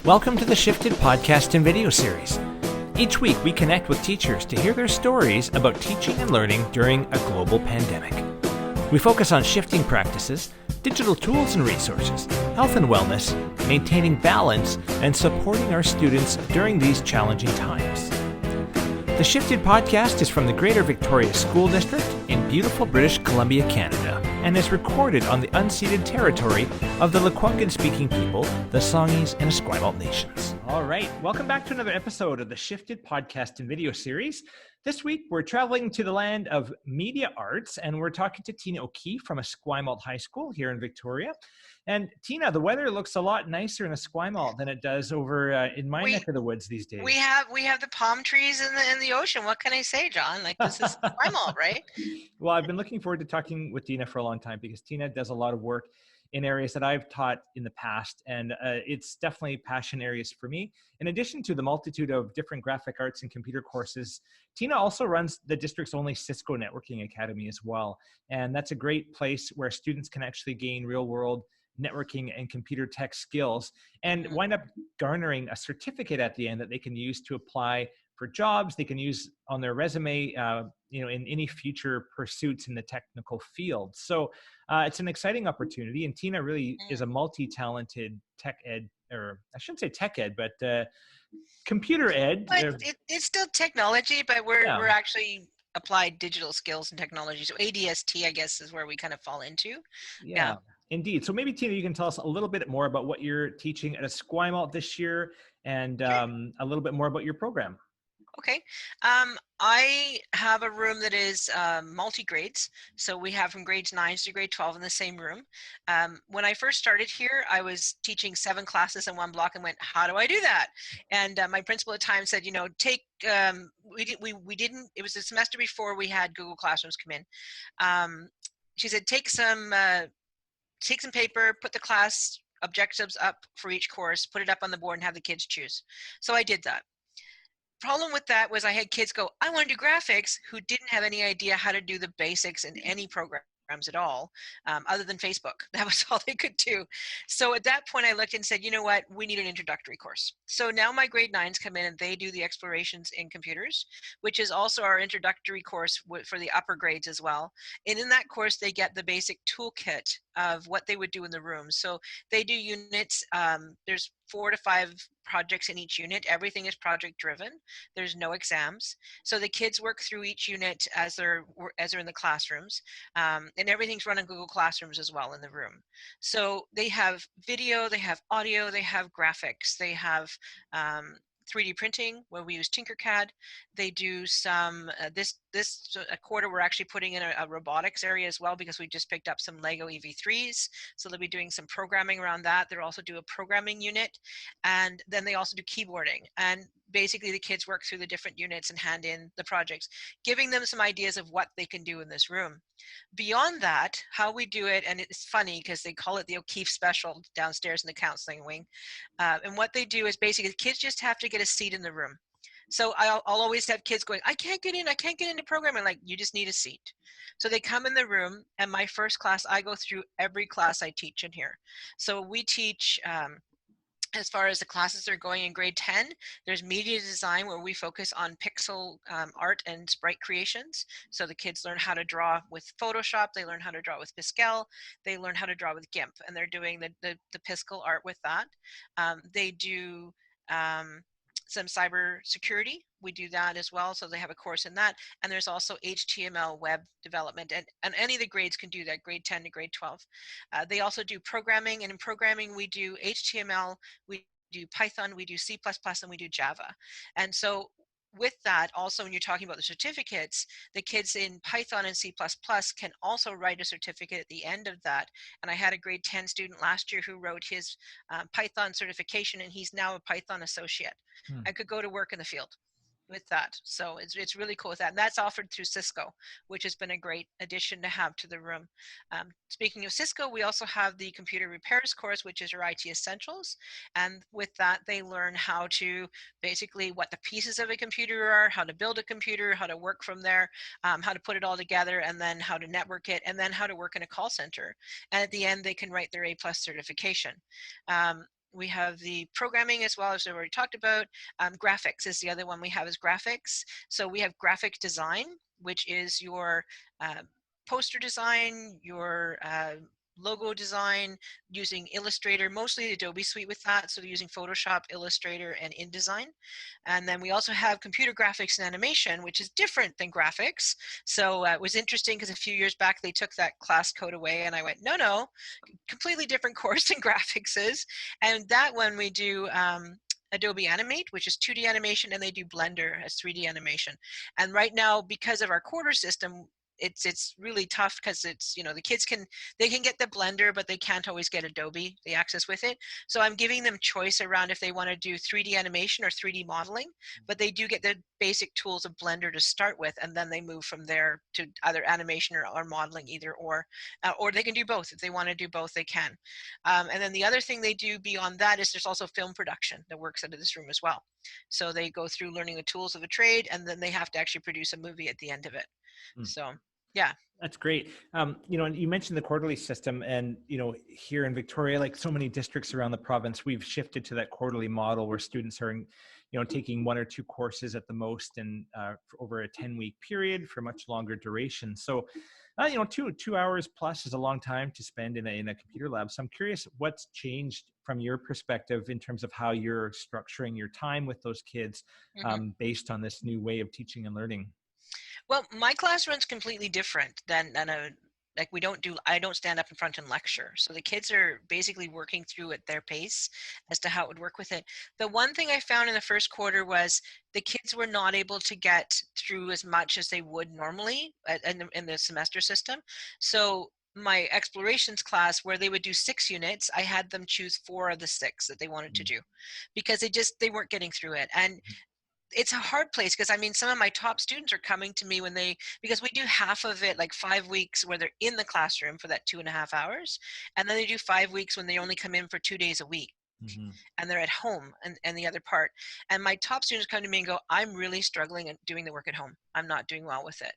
Welcome to the Shifted podcast and video series. Each week we connect with teachers to hear their stories about teaching and learning during a global pandemic. We focus on shifting practices, digital tools and resources, health and wellness, maintaining balance, and supporting our students during these challenging times. The Shifted podcast is from the Greater Victoria School District in beautiful British Columbia, Canada, and is recorded on the unceded territory of the Lekwungen-speaking people, the Songhees and Esquimalt nations. All right, welcome back to another episode of the Shifted podcast and video series. This week, we're traveling to the land of media arts, and we're talking to Tina O'Keefe from Esquimalt High School here in Victoria. And Tina, the weather looks a lot nicer in Esquimalt than it does over in my neck of the woods these days. We have the palm trees in the ocean. What can I say, John? Like, this is Esquimalt, right? Well, I've been looking forward to talking with Tina for a long time because Tina does a lot of work in areas that I've taught in the past, and it's definitely passion areas for me. In addition to the multitude of different graphic arts and computer courses, Tina also runs the district's only CISCO Networking Academy as well. And that's a great place where students can actually gain real-world networking and computer tech skills and wind up garnering a certificate at the end that they can use to apply for jobs. They can use on their resume, in any future pursuits in the technical field. So it's an exciting opportunity. And Tina really is a multi-talented tech ed, or I shouldn't say tech ed, but computer ed. But it's still technology, but we're actually applied digital skills and technology. So ADST, I guess, is where we kind of fall into. Yeah. Indeed. So maybe, Tina, you can tell us a little bit more about what you're teaching at Esquimalt this year and a little bit more about your program. Okay. I have a room that is multi-grades. So we have from grades 9 to grade 12 in the same room. When I first started here, I was teaching 7 classes in one block and went, how do I do that? And my principal at the time said, take, we didn't, it was the semester before we had Google Classrooms come in. She said, take some paper, put the class objectives up for each course, put it up on the board and have the kids choose. So I did that. Problem with that was I had kids go, I want to do graphics, who didn't have any idea how to do the basics in any programs at all, other than Facebook. That was all they could do. So at that point I looked and said, you know what, we need an introductory course. So now my grade 9s come in and they do the explorations in computers, which is also our introductory course for the upper grades as well. And in that course, they get the basic toolkit of what they would do in the room. So they do units, there's 4 to 5 projects in each unit. Everything is project driven. There's no exams. So the kids work through each unit as they're in the classrooms. And everything's run on Google Classrooms as well in the room. So they have video, they have audio, they have graphics, they have 3D printing where we use Tinkercad. They do some, this quarter we're actually putting in a robotics area as well because we just picked up some Lego EV3s. So they'll be doing some programming around that. They'll also do a programming unit. And then they also do keyboarding. And basically the kids work through the different units and hand in the projects, giving them some ideas of what they can do in this room. Beyond that, how we do it, and it's funny because they call it the O'Keefe Special downstairs in the counseling wing. And what they do is basically the kids just have to get a seat in the room. So I'll always have kids going, I can't get into programming. Like, you just need a seat. So they come in the room, and my first class, I go through every class I teach in here. So we teach, as far as the classes are going in grade 10, there's media design where we focus on pixel art and sprite creations. So the kids learn how to draw with Photoshop, they learn how to draw with Pascal, they learn how to draw with GIMP, and they're doing the Pascal art with that. They do some cyber security. We do that as well. So they have a course in that. And there's also HTML web development. And any of the grades can do that, grade 10 to grade 12. They also do programming. And in programming, we do HTML, we do Python, we do C++, and we do Java. And so with that, also when you're talking about the certificates, the kids in Python and C++ can also write a certificate at the end of that. And I had a grade 10 student last year who wrote his Python certification, and he's now a Python associate. I could go to work in the field with that. So it's really cool with that. And that's offered through CISCO, which has been a great addition to have to the room. Speaking of CISCO, we also have the computer repairs course, which is your IT essentials. And with that, they learn how to basically what the pieces of a computer are, how to build a computer, how to work from there, how to put it all together, and then how to network it, and then how to work in a call center. And at the end, they can write their A+ certification. we have the programming as well, as we already talked about. Graphics is the other one we have, is graphics. So we have graphic design, which is your uh, poster design, your logo design using Illustrator, mostly the Adobe suite with that. So they're using Photoshop, Illustrator, and InDesign. And then we also have computer graphics and animation, which is different than graphics. So it was interesting because a few years back they took that class code away, and I went, no, no, completely different course than graphics is. And that one we do Adobe Animate, which is 2D animation, and they do Blender as 3D animation. And right now, because of our quarter system, it's really tough because it's, you know, the kids can get the Blender, but they can't always get Adobe, the access with it. So I'm giving them choice around if they want to do 3D animation or 3D modeling, but they do get the basic tools of Blender to start with, and then they move from there to either animation or modeling, either or they can do both. If they want to do both, they can. And then the other thing they do beyond that is there's also film production that works out of this room as well. So they go through learning the tools of a trade, and then they have to actually produce a movie at the end of it. So yeah. That's great. You know, and you mentioned the quarterly system, and, you know, here in Victoria, like so many districts around the province, we've shifted to that quarterly model where students are, you know, taking 1 or 2 courses at the most, and over a 10-week period for much longer duration. So, you know, two hours plus is a long time to spend in a computer lab. So I'm curious what's changed from your perspective in terms of how you're structuring your time with those kids, based on this new way of teaching and learning. Well, my class runs completely different than a, like I don't stand up in front and lecture. So the kids are basically working through at their pace as to how it would work with it. The one thing I found in the first quarter was the kids were not able to get through as much as they would normally in the semester system. So my explorations class, where they would do 6 units, I had them choose 4 of the 6 that they wanted to do, because they weren't getting through it. And it's a hard place, because I mean, some of my top students are coming to me because we do half of it, like 5 weeks where they're in the classroom for that 2.5 hours, and then they do 5 weeks when they only come in for 2 days a week, and they're at home, and the other part. And my top students come to me and go, I'm really struggling at doing the work at home. I'm not doing well with it.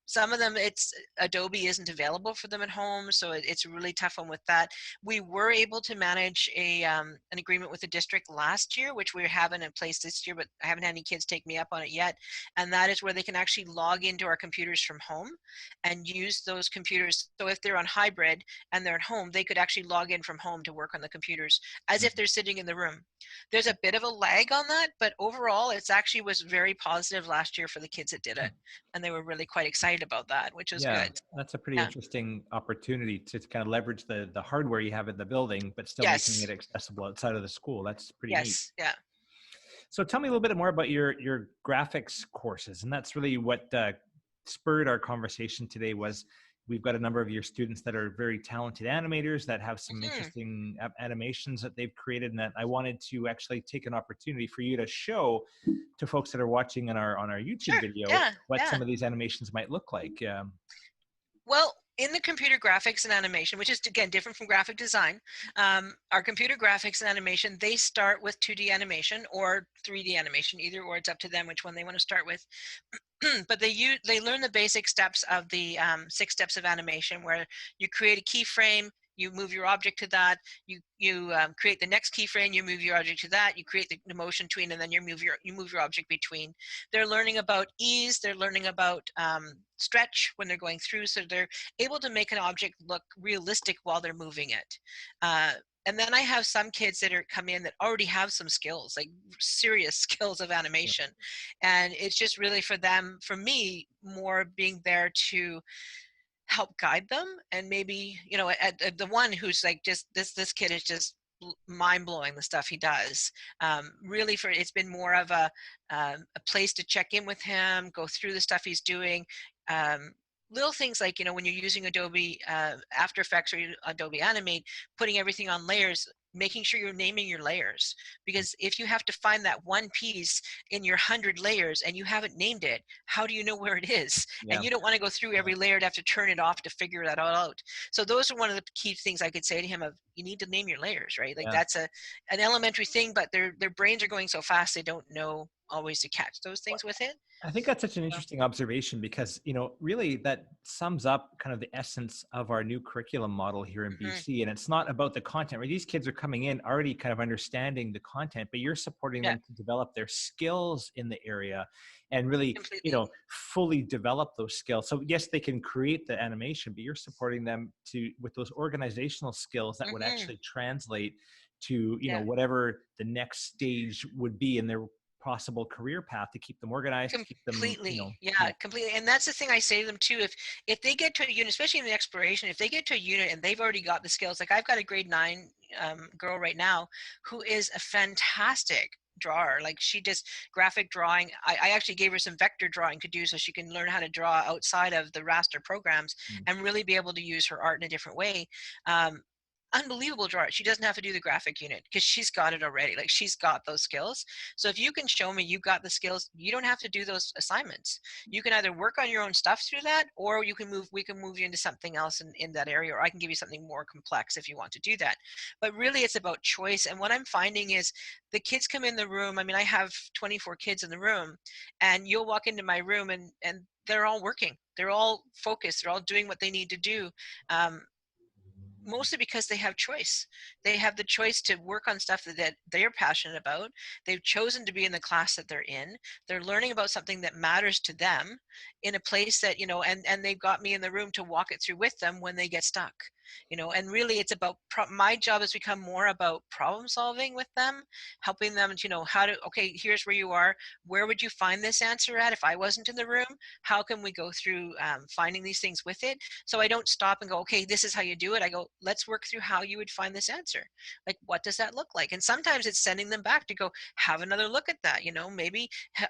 Some of them, it's Adobe isn't available for them at home, so it's a really tough one with that. We were able to manage an agreement with the district last year, which we're having in place this year, but I haven't had any kids take me up on it yet. And that is where they can actually log into our computers from home and use those computers. So if they're on hybrid and they're at home, they could actually log in from home to work on the computers as if they're sitting in the room. There's a bit of a lag on that, but overall, it's actually was very positive last year for the kids that did it. And they were really quite excited about that, which was Yeah, good. that's a pretty Yeah. interesting opportunity to kind of leverage the hardware you have in the building, but still making Yes. it accessible outside of the school. That's pretty neat. Yes. Yeah. So tell me a little bit more about your graphics courses, and that's really what spurred our conversation today. Was we've got a number of your students that are very talented animators that have some interesting animations that they've created, and that I wanted to actually take an opportunity for you to show to folks that are watching on our YouTube Sure. video Yeah. what Yeah. some of these animations might look like. Well, in the computer graphics and animation, which is again different from graphic design, our computer graphics and animation, they start with 2D animation or 3D animation, either or. It's up to them which one they want to start with. But they learn the basic steps of the 6 steps of animation, where you create a keyframe, you move your object to that, you create the next keyframe, you move your object to that, you create the motion between, and then you move your object between. They're learning about ease, they're learning about stretch when they're going through, so they're able to make an object look realistic while they're moving it. And then I have some kids that come in that already have some skills, like serious skills of animation. And it's just really for them, for me, more being there to help guide them. And maybe, you know, at the one who's like, just this kid is just mind-blowing, the stuff he does. Really, it's been more of a place to check in with him, go through the stuff he's doing. Little things like, you know, when you're using Adobe After Effects or Adobe Animate, putting everything on layers, making sure you're naming your layers. Because if you have to find that one piece in your 100 layers and you haven't named it, how do you know where it is? Yeah. And you don't want to go through every layer to have to turn it off to figure that all out. So those are one of the key things I could say to him of, you need to name your layers, right? Like that's an elementary thing, but their brains are going so fast they don't know always to catch those things with it. I think that's such an interesting observation because, really that sums up kind of the essence of our new curriculum model here in Hmm. BC. And it's not about the content, right? These kids are coming in already kind of understanding the content, but you're supporting Yeah, them to develop their skills in the area and really, completely. fully develop those skills. So yes, they can create the animation, but you're supporting them with those organizational skills that would Hmm. actually translate to, Yeah. whatever the next stage would be in their possible career path, to keep them organized, to keep them, Completely. yeah. Yeah, completely. And that's the thing I say to them too. If they get to a unit, especially in the exploration, if they get to a unit and they've already got the skills, like I've got a grade 9 girl right now who is a fantastic drawer. Like she does graphic drawing. I actually gave her some vector drawing to do so she can learn how to draw outside of the raster programs Mm. and really be able to use her art in a different way. Um, Unbelievable drawer. She doesn't have to do the graphic unit because she's got it already. Like she's got those skills. So if you can show me you got the skills, you don't have to do those assignments. You can either work on your own stuff through that, or we can move you into something else in that area, or I can give you something more complex if you want to do that. But really it's about choice. And what I'm finding is the kids come in the room. I mean, I have 24 kids in the room, and you'll walk into my room and they're all working. They're all focused. They're all doing what they need to do. Um, Mostly because they have choice. They have the choice to work on stuff that they're passionate about. They've chosen to be in the class that they're in. They're learning about something that matters to them in a place that, and they've got me in the room to walk it through with them when they get stuck. And really it's about my job has become more about problem solving with them, helping them to how to, okay, here's where you are. Where would you find this answer at if I wasn't in the room? How can we go through finding these things with it? So I don't stop and go, okay, this is how you do it. I go, let's work through how you would find this answer. Like, what does that look like? And sometimes it's sending them back to go, have another look at that. Maybe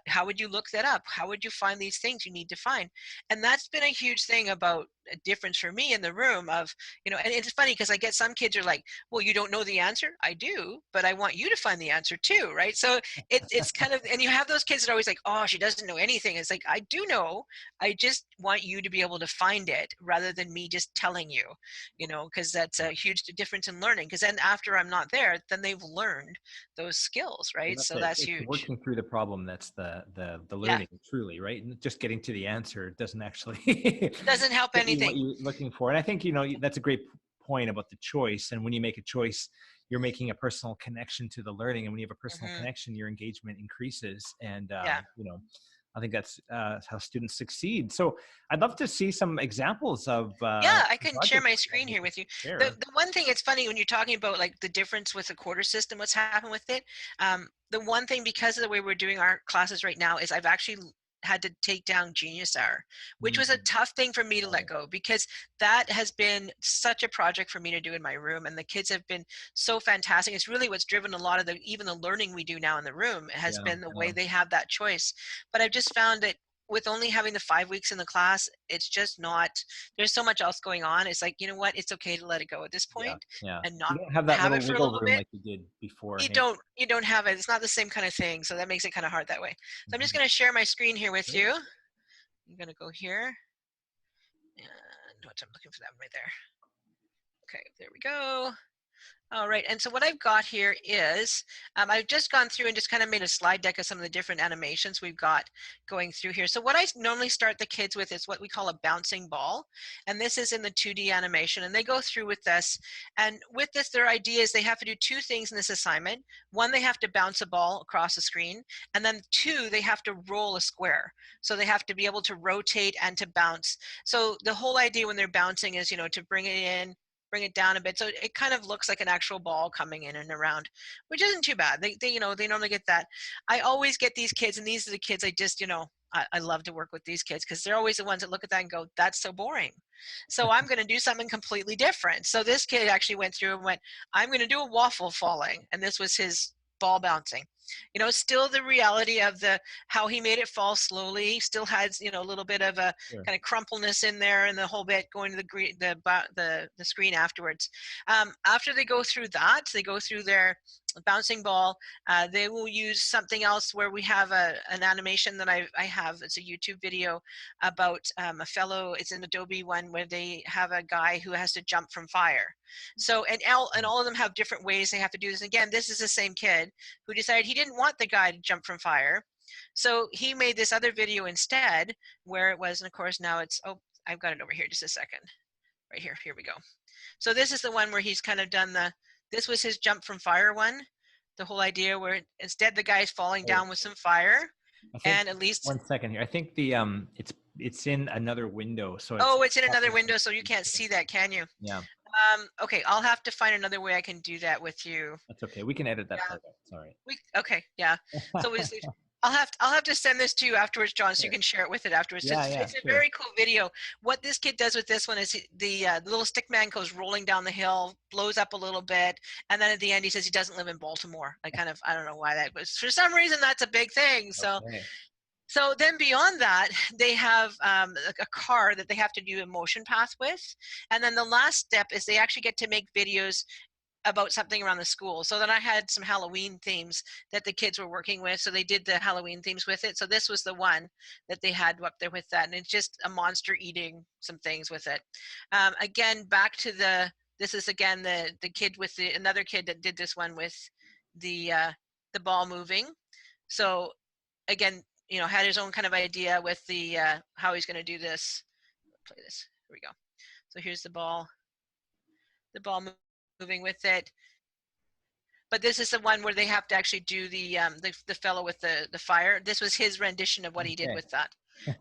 how would you look that up? How would you find these things you need to find? And that's been a huge thing about a difference for me in the room of, and it's funny because I get some kids are like, well, you don't know the answer. I do, but I want you to find the answer too. Right. So it's kind of, and you have those kids that are always like, oh, she doesn't know anything. It's like, I do know. I just want you to be able to find it rather than me just telling you, because that's a huge difference in learning. Because then after I'm not there, then they've learned those skills, Well, right? that's So it. that's It's huge. working through the problem that's the Yeah, learning, truly, right? And just getting to the answer doesn't actually doesn't help get you what anything. you're looking for. And I think, that's a great point about the choice. And when you make a choice, you're making a personal connection to the learning. And when you have a personal Hmm. connection, your engagement increases. And, Yeah. I think that's how students succeed. So I'd love to see some examples of Yeah, I some can share projects my that you have screen you here can with you. The share. the one thing, it's funny when you're talking about like the difference with the quarter system, what's happened with it. The one thing, because of the way we're doing our classes right now, is I've actually had to take down Genius Hour, which was a Mm, tough thing for me to got let it. go because that has been such a project for me to do in my room, and the kids have been so fantastic. It's really what's driven a lot of the even the learning we do now in the room has Yeah, been the way yeah. they have that choice. But I've just found that with only having the 5 weeks in the class, it's just not, there's so much else going on. It's like, you know what? It's okay to let it go at this Yeah, point yeah. and not You don't have that have little it for a wiggle little room bit. like you did before. You Hey. don't have it. It's not the same kind of thing. So that makes it kind of hard that way. So I'm just Mhm. going to share my screen here with Great. you. I'm going to go here. And what I'm looking for that right there. Okay, there we go. All right, and so what I've got here is, I've just gone through and just kind of made a slide deck of some of the different animations we've got going through here. So what I normally start the kids with is what we call a bouncing ball. And this is in the 2D animation, and they go through with this. And with this, their idea is they have to do two things in this assignment. One, they have to bounce a ball across the screen. And then two, they have to roll a square. So they have to be able to rotate and to bounce. So the whole idea when they're bouncing is, to bring it in, bring it down a bit, so it kind of looks like an actual ball coming in and around, which isn't too bad. They normally get that. I always get these kids, and these are the kids I just, I love to work with these kids because they're always the ones that look at that and go, that's so boring. So I'm going to do something completely different. So this kid actually went through and went, I'm going to do a waffle falling, and this was his ball bouncing. Still the reality of the how he made it fall slowly. Still has a little bit of a Sure. kind of crumpleness in there, and the whole bit going to the green, the screen afterwards. After they go through that, they go through their bouncing ball. They will use something else where we have an animation that I have. It's a YouTube video about a fellow. It's an Adobe one where they have a guy who has to jump from fire. So and all of them have different ways they have to do this. Again, this is the same kid who decided he didn't want the guy to jump from fire. So he made this other video instead where it was, and of course now it's, oh, I've got it over here, just a second. Right here, here we go. So this is the one where he's kind of done this was his jump from fire one. The whole idea where instead the guy's falling down with some fire, I think, and at least, one second here. I think the it's in another window, so oh, it's in another window, so you can't see that, can you? Yeah, Okay, I'll have to find another way I can do that with you. that's okay. We can edit that Yeah, part out. Sorry. okay, yeah. So I'll have to send this to you afterwards, John, so you Sure. can share it with it afterwards. Yeah, yeah, It's a sure. very cool video. What this kid does with this one is the little stick man goes rolling down the hill, blows up a little bit, and then at the end he says he doesn't live in Baltimore. I don't know why that was. For some reason, that's a big thing. So Okay. so then beyond that, they have a car that they have to do a motion path with. And then the last step is they actually get to make videos about something around the school. So then I had some Halloween themes that the kids were working with. So they did the Halloween themes with it. So this was the one that they had up there with that. And it's just a monster eating some things with it. Again, back to this is again the kid with another kid that did this one with the ball moving. So again, had his own kind of idea with the how he's going to do this. Play this. Here we go. So here's the ball moving with it. But this is the one where they have to actually do the fellow with the fire. This was his rendition of what he did Okay. with that.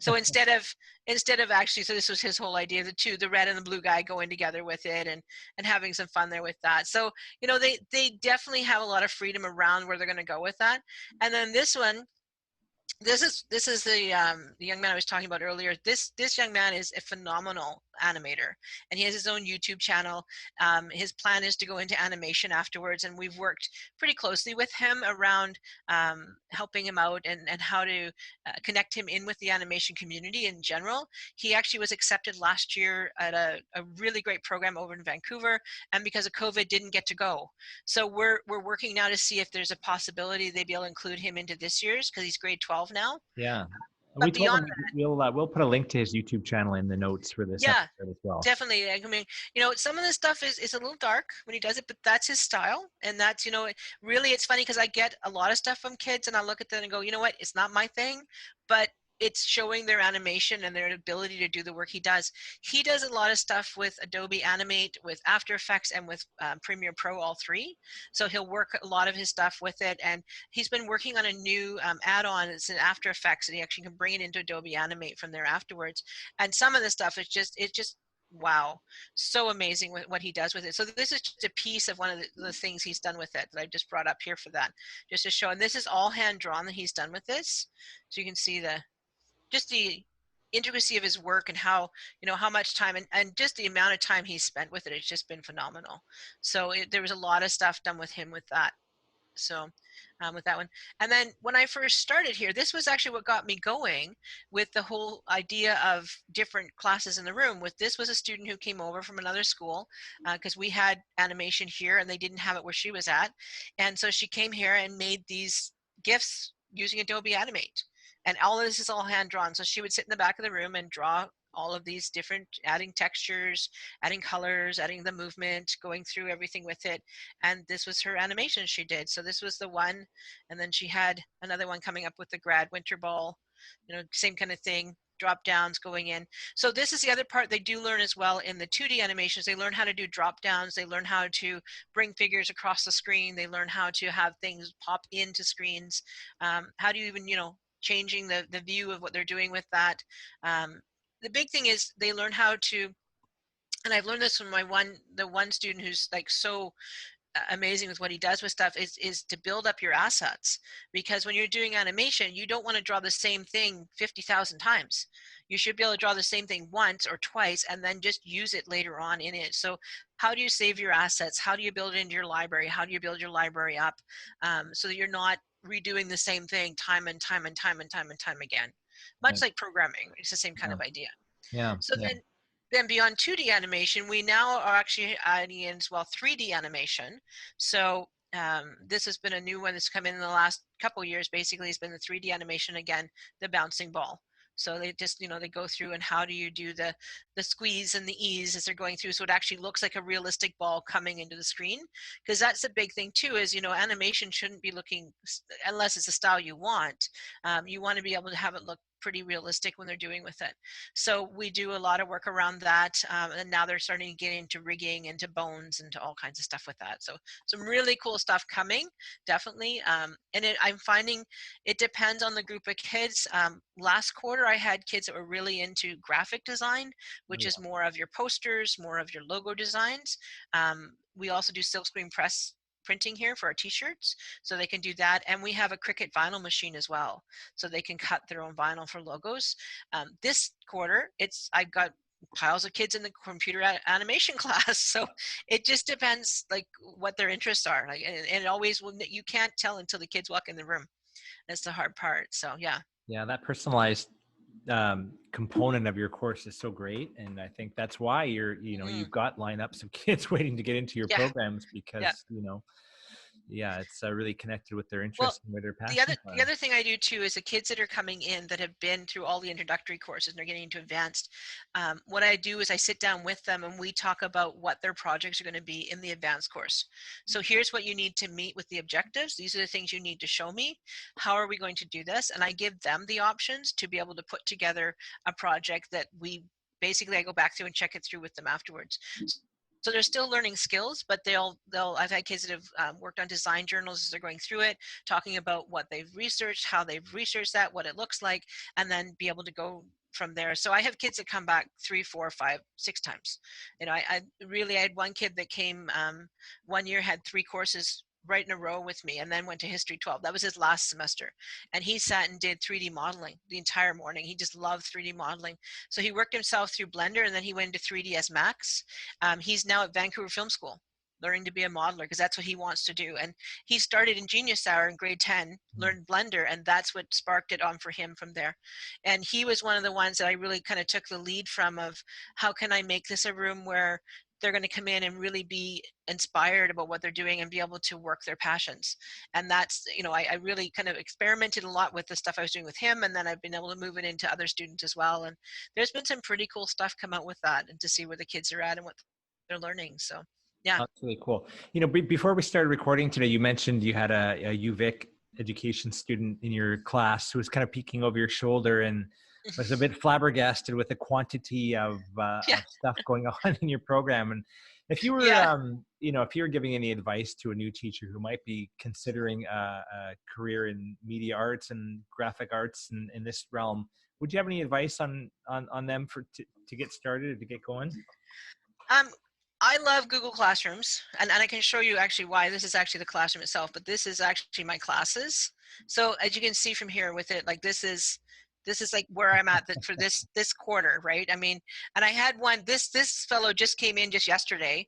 So instead of actually, so this was his whole idea, the red and the blue guy going together with it and having some fun there with that. So, they definitely have a lot of freedom around where they're going to go with that. And then this one, this is the young man I was talking about earlier. This young man is a phenomenal animator, and he has his own YouTube channel. His plan is to go into animation afterwards, and we've worked pretty closely with him around helping him out and how to connect him in with the animation community in general. He actually was accepted last year at a really great program over in Vancouver, and because of COVID didn't get to go. So we're working now to see if there's a possibility they'd be able to include him into this year's, because he's grade 12 now. Yeah. We But told beyond him that, we'll put a link to his YouTube channel in the notes for this yeah, episode as well. definitely. I mean, some of this stuff is a little dark when he does it, but that's his style. And that's, really, it's funny because I get a lot of stuff from kids and I look at them and go, you know what, it's not my thing, but it's showing their animation and their ability to do the work he does. He does a lot of stuff with Adobe Animate, with After Effects, and with Premiere Pro, all three. So he'll work a lot of his stuff with it. And he's been working on a new add-on. It's in After Effects, and he actually can bring it into Adobe Animate from there afterwards. And some of the stuff is just wow, so amazing with what he does with it. So this is just a piece of one of the things he's done with it that I just brought up here for that, just to show. And this is all hand drawn that he's done with this. So you can see just the intricacy of his work and how how much time and just the amount of time he's spent with it. It's just been phenomenal. So there was a lot of stuff done with him with that. So with that one. And then when I first started here, this was actually what got me going with the whole idea of different classes in the room. This was a student who came over from another school because we had animation here and they didn't have it where she was at. And so she came here and made these GIFs using Adobe Animate. And all of this is all hand drawn. So she would sit in the back of the room and draw all of these different, adding textures, adding colors, adding the movement, going through everything with it. And this was her animation she did. So this was the one. And then she had another one coming up with the grad winter ball, same kind of thing, drop downs going in. So this is the other part they do learn as well in the 2D animations. They learn how to do drop downs. They learn how to bring figures across the screen. They learn how to have things pop into screens. How do you even, changing the view of what they're doing with that. The big thing is they learn how to, and I've learned this from the one student who's like so amazing with what he does with stuff is to build up your assets, because when you're doing animation, you don't want to draw the same thing 50,000 times. You should be able to draw the same thing once or twice and then just use it later on in it. So how do you save your assets? How do you build it into your library? How do you build your library up so that you're not redoing the same thing time and time and time and time and time again? Much like programming, it's the same kind of idea. Yeah. So then beyond 2D animation, we now are actually adding in as well 3D animation. So this has been a new one that's come in the last couple of years. Basically, it's been the 3D animation again, the bouncing ball. So they just, they go through and how do you do the the squeeze and the ease as they're going through, so it actually looks like a realistic ball coming into the screen. Because that's the big thing too, is, you know, animation shouldn't be looking, unless it's the style you want, you want to be able to have it look pretty realistic when they're doing with it. So we do a lot of work around that, and now they're starting to get into rigging, into bones, into all kinds of stuff with that. So some really cool stuff coming, definitely. I'm finding it depends on the group of kids. Last quarter I had kids that were really into graphic design, which Yeah. is more of your posters, more of your logo designs. We also do silkscreen press printing here for our t-shirts, so they can do that. And we have a Cricut vinyl machine as well, so they can cut their own vinyl for logos. This quarter, I've got piles of kids in the computer animation class, so it just depends like what their interests are. Like, and it always will, you can't tell until the kids walk in the room. That's the hard part. So yeah. Yeah, that personalized component of your course is so great, and I think that's why you've got lineups of kids waiting to get into your Yeah. programs, Yeah. because yeah, it's really connected with their Well, interests and where their the other passions the are. other thing I do too is the kids that are coming in that have been through all the introductory courses and they're getting into advanced. What I do is I sit down with them and we talk about what their projects are going to be in the advanced course. So here's what you need to meet with the objectives. These are the things you need to show me. How are we going to do this? And I give them the options to be able to put together a project that I go back through and check it through with them afterwards. So they're still learning skills, but I've had kids that have worked on design journals as they're going through it, talking about what they've researched, how they've researched that, what it looks like, and then be able to go from there. So I have kids that come back 3, 4, 5, 6 times. You know, I had one kid that came one year, had 3 courses right in a row with me, and then went to History 12. That was his last semester. And he sat and did 3D modeling the entire morning. He just loved 3D modeling. So he worked himself through Blender, and then he went into 3ds Max. He's now at Vancouver Film School learning to be a modeler because that's what he wants to do. And he started in Genius Hour in grade 10, learned Blender, and that's what sparked it on for him from there. And he was one of the ones that I really kind of took the lead from, of how can I make this a room where they're going to come in and really be inspired about what they're doing and be able to work their passions. And that's, you know, I really kind of experimented a lot with the stuff I was doing with him, and then I've been able to move it into other students as well. And there's been some pretty cool stuff come out with that, and to see where the kids are at and what they're learning. So yeah. That's really cool. Before we started recording today, you mentioned you had a UVic education student in your class who was kind of peeking over your shoulder and was a bit flabbergasted with the quantity of Yeah. stuff going on in your program. And if you were, Yeah. if you were giving any advice to a new teacher who might be considering a career in media arts and graphic arts in this realm, would you have any advice on them to get started or to get going? I love Google Classrooms, and I can show you actually why. This is actually the classroom itself, but this is actually my classes. So as you can see from here with it, like this is like where I'm at for this quarter, right? I mean, and I had one, this fellow just came in just yesterday,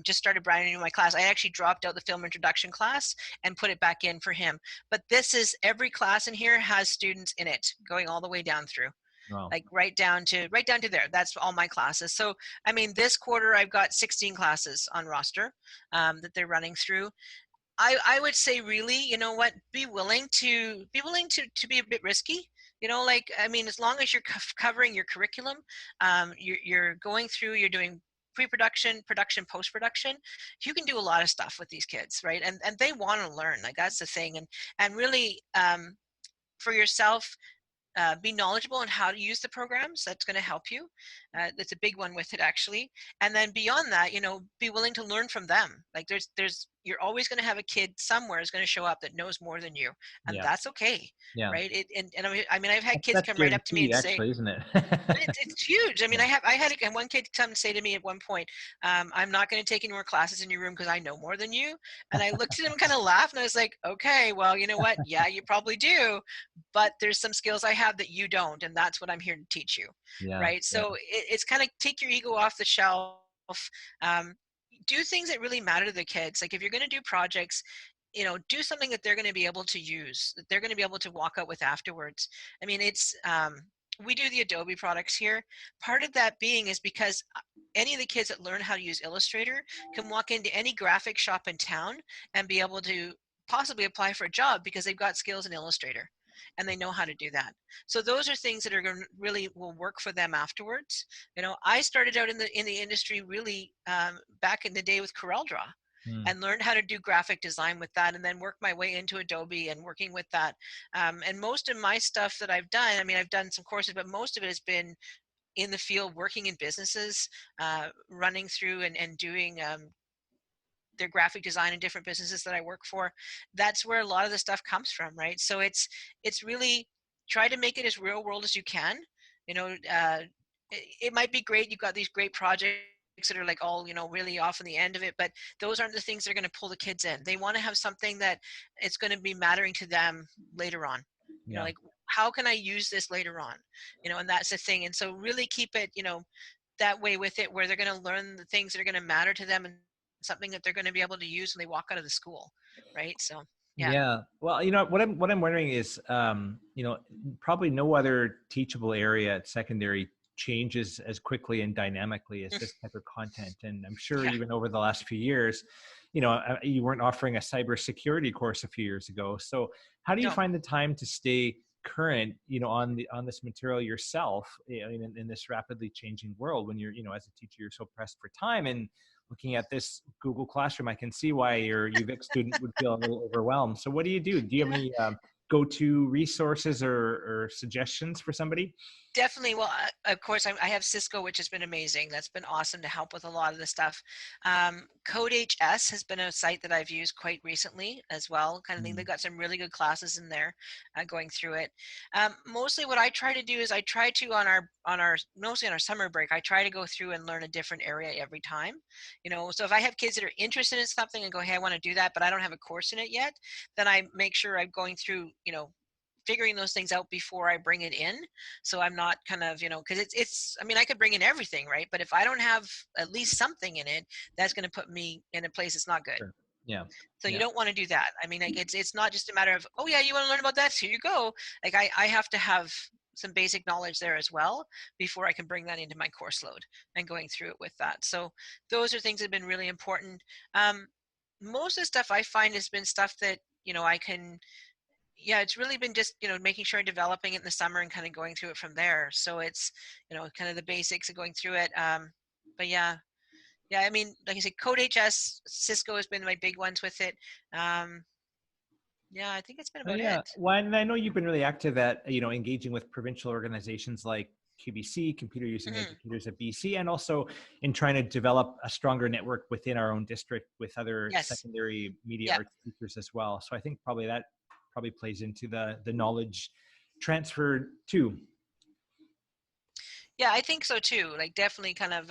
just started brand new in my class. I actually dropped out the film introduction class and put it back in for him. But this is, every class in here has students in it going all the way down through. Wow. Like right down to there. That's all my classes. So, I mean, this quarter I've got 16 classes on roster that they're running through. I would say, really, you know what, be willing to be a bit risky. You know, like, I mean, as long as you're covering your curriculum, you're going through, you're doing pre-production, production, post-production, you can do a lot of stuff with these kids, right? And they want to learn. Like, that's the thing. And really, for yourself, be knowledgeable on how to use the programs. That's going to help you. That's a big one with it, actually. And then beyond that, you know, be willing to learn from them. Like, you're always going to have a kid somewhere is going to show up that knows more than you, and Yeah. that's okay, Yeah. right? I mean, I've had kids That's come right up to me guaranteed, and say, actually, isn't it? it's huge. I mean, Yeah. I had one kid come and say to me at one point, I'm not going to take any more classes in your room because I know more than you. And I looked at him and kind of laughed, and I was like, okay, well, you know what? Yeah, you probably do, but there's some skills I have that you don't, and that's what I'm here to teach you, Yeah. right? So it's kind of take your ego off the shelf. Um, do things that really matter to the kids. Like, if you're going to do projects, you know, do something that they're going to be able to use, that they're going to be able to walk out with afterwards. I mean, it's we do the Adobe products here. Part of that being is because any of the kids that learn how to use Illustrator can walk into any graphic shop in town and be able to possibly apply for a job because they've got skills in Illustrator. and they know how to do that. So those are things that are going to really will work for them afterwards. You know, I started out in the industry really back in the day with CorelDRAW, Mm. and learned how to do graphic design with that, and then worked my way into Adobe and working with that. And most of my stuff that I've done, I mean, I've done some courses, but most of it has been in the field, working in businesses, running through and doing their graphic design in different businesses that I work for. That's where a lot of the stuff comes from, right? So it's really try to make it as real world as you can. You know, it might be great. You've got these great projects that are like all, you know, really off in the end of it, but those aren't the things that are going to pull the kids in. They want to have something that it's going to be mattering to them later on. You know, Yeah. like how can I use this later on? You know, and that's the thing. And so really keep it, you know, that way with it, where they're going to learn the things that are going to matter to them and something that they're going to be able to use when they walk out of the school, right? So yeah. Yeah. Well, you know, what I'm wondering is, you know, probably no other teachable area at secondary changes as quickly and dynamically as this type of content. And I'm sure Yeah. even over the last few years, you know, you weren't offering a cybersecurity course a few years ago. So how do you No. find the time to stay current, you know, on this material yourself, you know, in this rapidly changing world when you're, you know, as a teacher, you're so pressed for time? And looking at this Google Classroom, I can see why your UVic student would feel a little overwhelmed. So what do you do? Do you have Yeah. any go-to resources or suggestions for somebody? Definitely. Well, of course, I have Cisco, which has been amazing. That's been awesome to help with a lot of the stuff. Code HS has been a site that I've used quite recently as well. Kind of thing. They've Mm. got some really good classes in there, going through it. Mostly, what I try to do is I try to on our mostly on our summer break, I try to go through and learn a different area every time. You know, so if I have kids that are interested in something and go, hey, I want to do that, but I don't have a course in it yet, then I make sure I'm going through, you know, figuring those things out before I bring it in. So I'm not kind of, you know, because it's, I mean, I could bring in everything, right? But if I don't have at least something in it, that's going to put me in a place that's not good. Sure. Yeah. So you Yeah. don't want to do that. I mean, like it's not just a matter of, oh yeah, you want to learn about that? Here you go. Like I have to have some basic knowledge there as well before I can bring that into my course load and going through it with that. So those are things that have been really important. Um, Most of the stuff I find has been stuff that, you know, I can, yeah, it's really been just, you know, making sure I'm developing it in the summer and kind of going through it from there. So it's, you know, kind of the basics of going through it. But yeah, yeah, I mean, like I said, Code HS, Cisco has been my big ones with it. Um, yeah, I think it's been Oh about yeah. it. Well, and I know you've been really active at, you know, engaging with provincial organizations like QBC, Computer Using Hmm. Educators at BC, and also in trying to develop a stronger network within our own district with other Yes. secondary media Yeah. arts teachers as well. So I think probably that probably plays into the knowledge transfer too. Yeah, I think so too. Like definitely kind of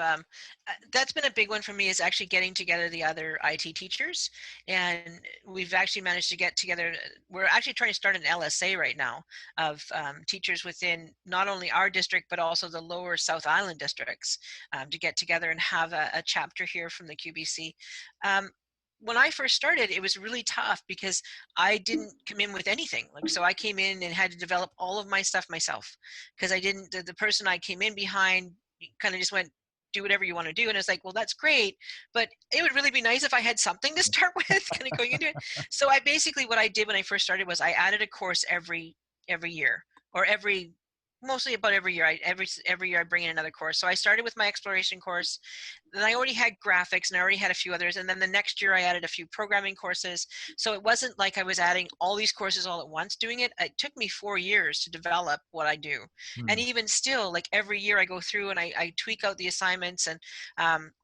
that's been a big one for me is actually getting together the other IT teachers. And we've actually managed to get together. We're actually trying to start an LSA right now of teachers within not only our district, but also the lower South Island districts, to get together and have a chapter here from the QBC. Um, when I first started, it was really tough because I didn't come in with anything. Like, so I came in and had to develop all of my stuff myself because I didn't, the person I came in behind kind of just went, do whatever you want to do. And it's like, well, that's great, but it would really be nice if I had something to start with kind of going into it. So I basically, what I did when I first started was I added a course every year, or mostly about every year. Every year I bring in another course. So I started with my exploration course. Then I already had graphics and I already had a few others. And then the next year I added a few programming courses. So it wasn't like I was adding all these courses all at once doing it. It took me 4 years to develop what I do. And Hmm. even still, like every year I go through and I tweak out the assignments. And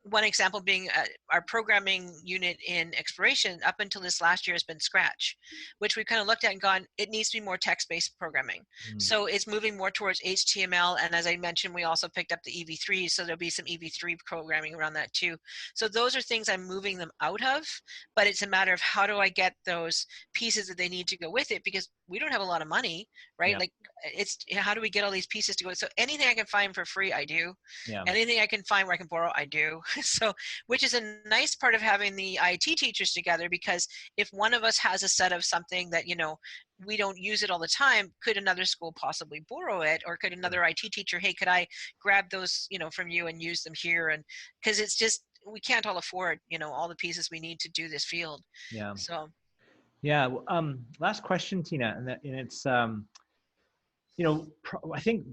one example being our programming unit in exploration up until this last year has been Scratch, which we kind of looked at and gone, it needs to be more text-based programming. Hmm. So it's moving more towards HTML. And as I mentioned, we also picked up the EV3. So there'll be some EV3 programming around that too. So those are things I'm moving them out of, but it's a matter of how do I get those pieces that they need to go with it, because we don't have a lot of money, right? Yeah. Like it's, how do we get all these pieces to go? So anything I can find for free, I do. Yeah. Anything I can find where I can borrow, I do. So, which is a nice part of having the IT teachers together, because if one of us has a set of something that, you know, we don't use it all the time, could another school possibly borrow it? Or could Sure. another IT teacher, hey, could I grab those, you know, from you and use them here? And because it's just, we can't all afford, you know, all the pieces we need to do this field. Yeah. So Yeah. Last question, Tina, and it's I think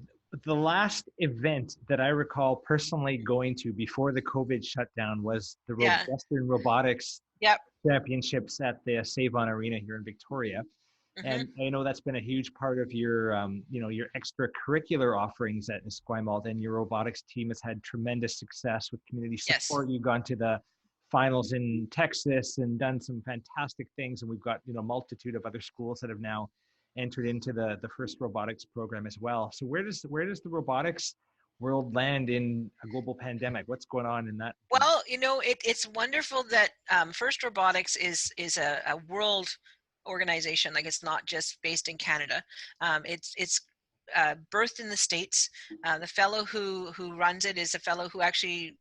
the last event that I recall personally going to before the COVID shutdown was the Yeah. Western Robotics Yep. Championships at the Save-On Arena here in Victoria. Hmm. And I know that's been a huge part of your, your extracurricular offerings at Esquimalt, and your robotics team has had tremendous success with community Yes. support. You've gone to the finals in Texas and done some fantastic things, and we've got a multitude of other schools that have now entered into the First Robotics program as well. So where does the robotics world land in a global pandemic? What's going on in that? Well, it's wonderful that First Robotics is a world organization. Like, it's not just based in Canada. It's birthed in the States. The fellow who runs it is a fellow who actually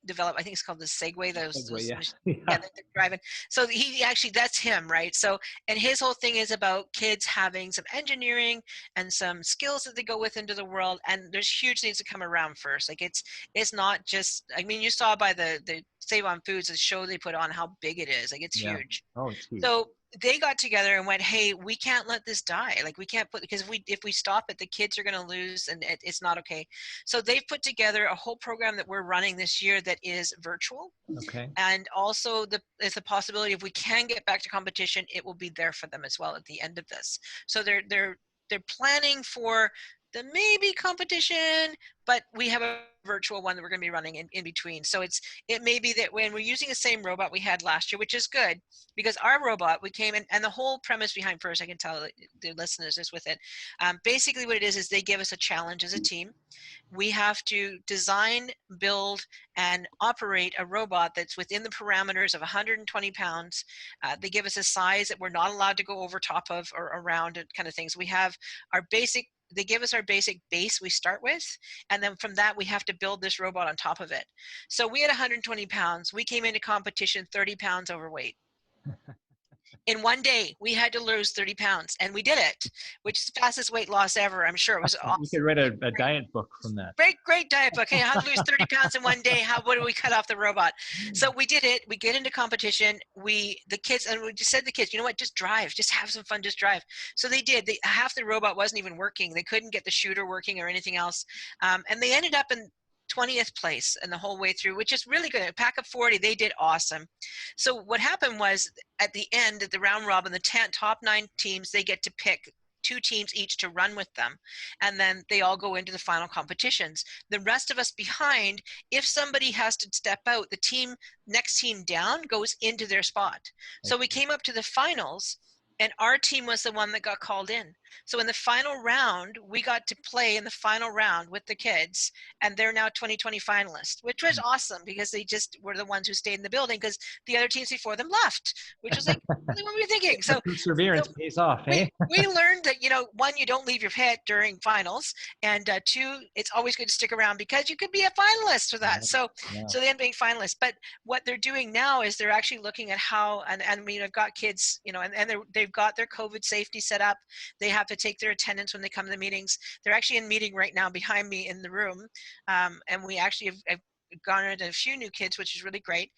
develop, I think it's called the Segway, Segue, yeah. yeah, Yeah. that they're driving. So he actually, that's him, right? So, and his whole thing is about kids having some engineering and some skills that they go with into the world. And there's huge things that come around first. Like, it's not just, I mean, you saw by the Save on Foods, the show they put on, how big it is. Like, it's Yeah. huge. Oh, it's huge. So they got together and went, hey, we can't let this die. Like, we can't put, because if we stop it, the kids are going to lose, and it's not okay. So they've put together a whole program that we're running this year that is virtual. Okay. And also there's a possibility, if we can get back to competition, it will be there for them as well at the end of this. So they're planning for the maybe competition, but we have a virtual one that we're going to be running in between. So it may be that when we're using the same robot we had last year, which is good, because our robot, we came in, and the whole premise behind First, I can tell the listeners is with it. Basically what it is they give us a challenge as a team. We have to design, build, and operate a robot that's within the parameters of 120 pounds. They give us a size that we're not allowed to go over top of or around, and kind of things. We have our basic, they give us our basic base we start with, and then from that we have to build this robot on top of it. So we had 120 pounds. We came into competition 30 pounds overweight. In one day, we had to lose 30 pounds, and we did it, which is the fastest weight loss ever. I'm sure it was You could awesome. write a diet book from that. Great diet book. Hey, how to lose 30 pounds in one day? What do we cut off the robot? So we did it. We get into competition. The kids, and we just said to the kids, you know what, just drive, just have some fun, just drive. So they did. Half the robot wasn't even working. They couldn't get the shooter working or anything else. And they ended up in 20th place and the whole way through, which is really good. A pack of 40, they did awesome. So what happened was, at the end, at the round robin, the top 9 teams, they get to pick 2 teams each to run with them, and then they all go into the final competitions. The rest of us behind, if somebody has to step out, the next team down goes into their spot. So we came up to the finals, and our team was the one that got called in. So in the final round, we got to play in the final round with the kids, and they're now 2020 finalists, which was awesome, because they just were the ones who stayed in the building, because the other teams before them left, which was like, really, what were you thinking? The perseverance pays off, eh? We learned that, one, you don't leave your pet during finals, and 2, it's always good to stick around, because you could be a finalist for that. So they end up being finalists. But what they're doing now is they're actually looking at how, and I mean, I've got kids, and they've got their COVID safety set up. They have to take their attendance when they come to the meetings. They're actually in meeting right now behind me in the room, and we actually have garnered a few new kids, which is really great.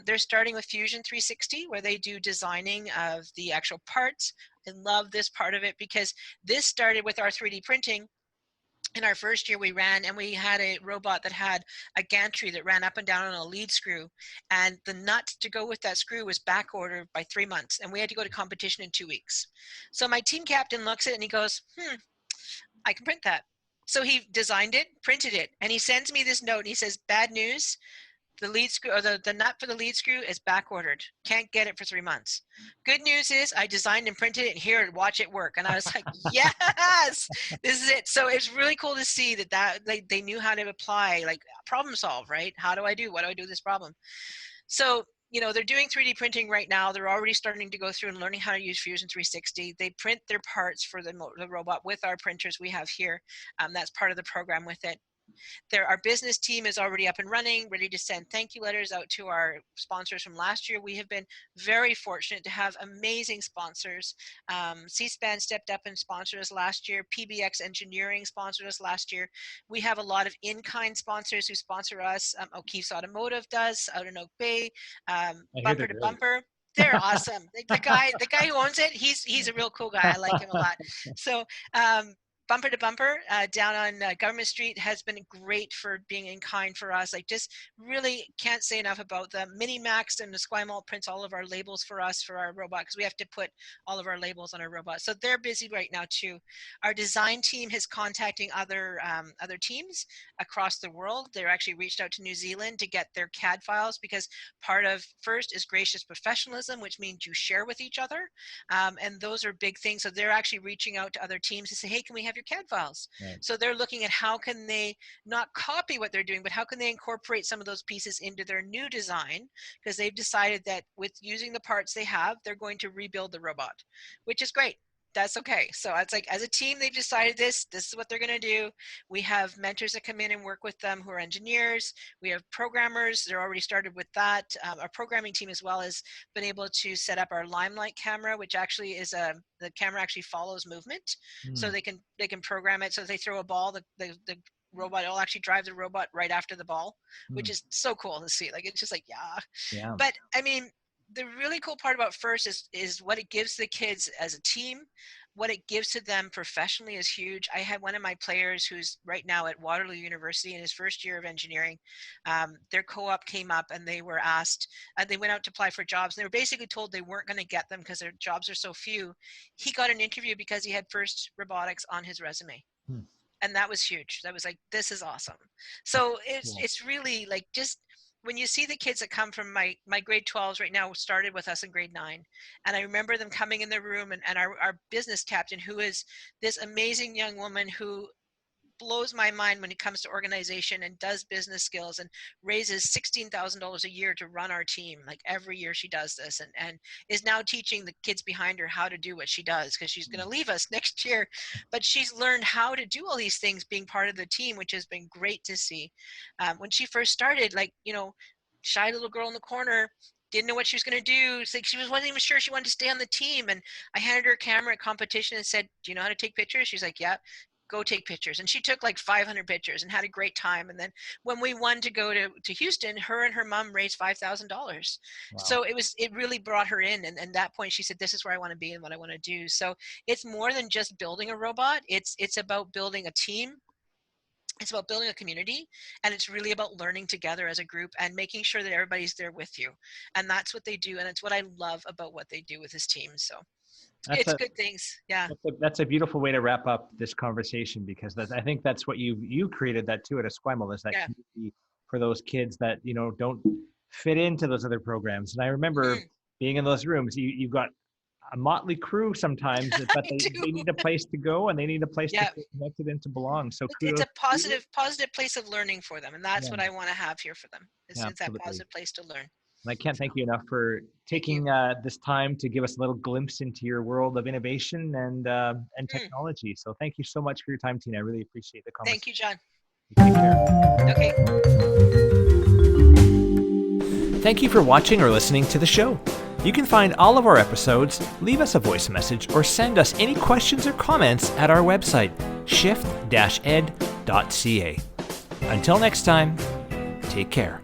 They're starting with Fusion 360, where they do designing of the actual parts. I love this part of it, because this started with our 3D printing. In our first year, we ran, and we had a robot that had a gantry that ran up and down on a lead screw, and the nut to go with that screw was back ordered by 3 months, and we had to go to competition in 2 weeks. So my team captain looks at it and he goes, I can print that. So he designed it, printed it, and he sends me this note, and he says, bad news, the lead screw, or the nut for the lead screw, is back ordered. Can't get it for 3 months. Good news is I designed and printed it, and here, watch it work. And I was like, yes, this is it. So it's really cool to see that they knew how to apply, like, problem solve, right? What do I do with this problem? So, they're doing 3D printing right now. They're already starting to go through and learning how to use Fusion 360. They print their parts for the robot with our printers we have here. That's part of the program with it. Our business team is already up and running, ready to send thank you letters out to our sponsors from last year. We have been very fortunate to have amazing sponsors. C-SPAN stepped up and sponsored us last year. PBX Engineering sponsored us last year. We have a lot of in-kind sponsors who sponsor us. O'Keefe's Automotive does out in Oak Bay. I hear Bumper they're to great. Bumper. They're awesome. The guy who owns it, he's a real cool guy. I like him a lot. So Bumper to Bumper down on Government Street has been great for being in kind for us. Like, just really can't say enough about them. Mini Max and Esquimalt prints all of our labels for us for our robot, because we have to put all of our labels on our robot. So they're busy right now too. Our design team is contacting other teams across the world. They're actually reached out to New Zealand to get their CAD files, because part of First is gracious professionalism, which means you share with each other. And those are big things. So they're actually reaching out to other teams to say, hey, can we have your CAD files? Right. So they're looking at how can they not copy what they're doing, but how can they incorporate some of those pieces into their new design, because they've decided that with using the parts they have, they're going to rebuild the robot, which is great. That's okay. So it's like, as a team, they've decided this is what they're going to do. We have mentors that come in and work with them who are engineers. We have programmers. They're already started with that. Our programming team as well has been able to set up our Limelight camera, which actually is the camera actually follows movement. So they can program it. So if they throw a ball, the robot will actually drive the robot right after the ball, which is so cool to see. Like, it's just like, yeah. But I mean, the really cool part about First is what it gives the kids as a team. What it gives to them professionally is huge. I had one of my players who's right now at Waterloo University in his first year of engineering. Their co-op came up and they were asked, they went out to apply for jobs. And they were basically told they weren't going to get them because their jobs are so few. He got an interview because he had First Robotics on his resume. And that was huge. That was like, this is awesome. So it's really like, just when you see the kids that come from my grade 12s right now started with us in grade 9. And I remember them coming in the room, and our business captain, who is this amazing young woman who blows my mind when it comes to organization and does business skills and raises $16,000 a year to run our team. Like, every year she does this, and is now teaching the kids behind her how to do what she does, because she's going to leave us next year. But she's learned how to do all these things being part of the team, which has been great to see. When she first started, like, shy little girl in the corner, didn't know what she was going to do. It's like, wasn't even sure she wanted to stay on the team. And I handed her a camera at competition and said, do you know how to take pictures? She's like, yeah. Go take pictures. And she took like 500 pictures and had a great time. And then when we won to go to Houston, her and her mom raised $5,000. Wow. So it really brought her in. And at that point she said, this is where I want to be and what I want to do. So it's more than just building a robot. It's about building a team. It's about building a community, and it's really about learning together as a group and making sure that everybody's there with you. And that's what they do. And it's what I love about what they do with this team. So it's good things. Yeah. That's a beautiful way to wrap up this conversation, because I think that's what you created that too at Esquimalt, is that community for those kids that, don't fit into those other programs. And I remember being in those rooms, you've got a motley crew sometimes, but they need a place to go, and they need a place to feel connected and to belong. So it's a positive place of learning for them. And that's what I want to have here for them. It's that positive place to learn. And I can't thank you enough for taking this time to give us a little glimpse into your world of innovation and technology. So thank you so much for your time, Tina. I really appreciate the conversation. Thank you, John. Take care. Okay. Thank you for watching or listening to the show. You can find all of our episodes, leave us a voice message, or send us any questions or comments at our website, shift-ed.ca. Until next time, take care.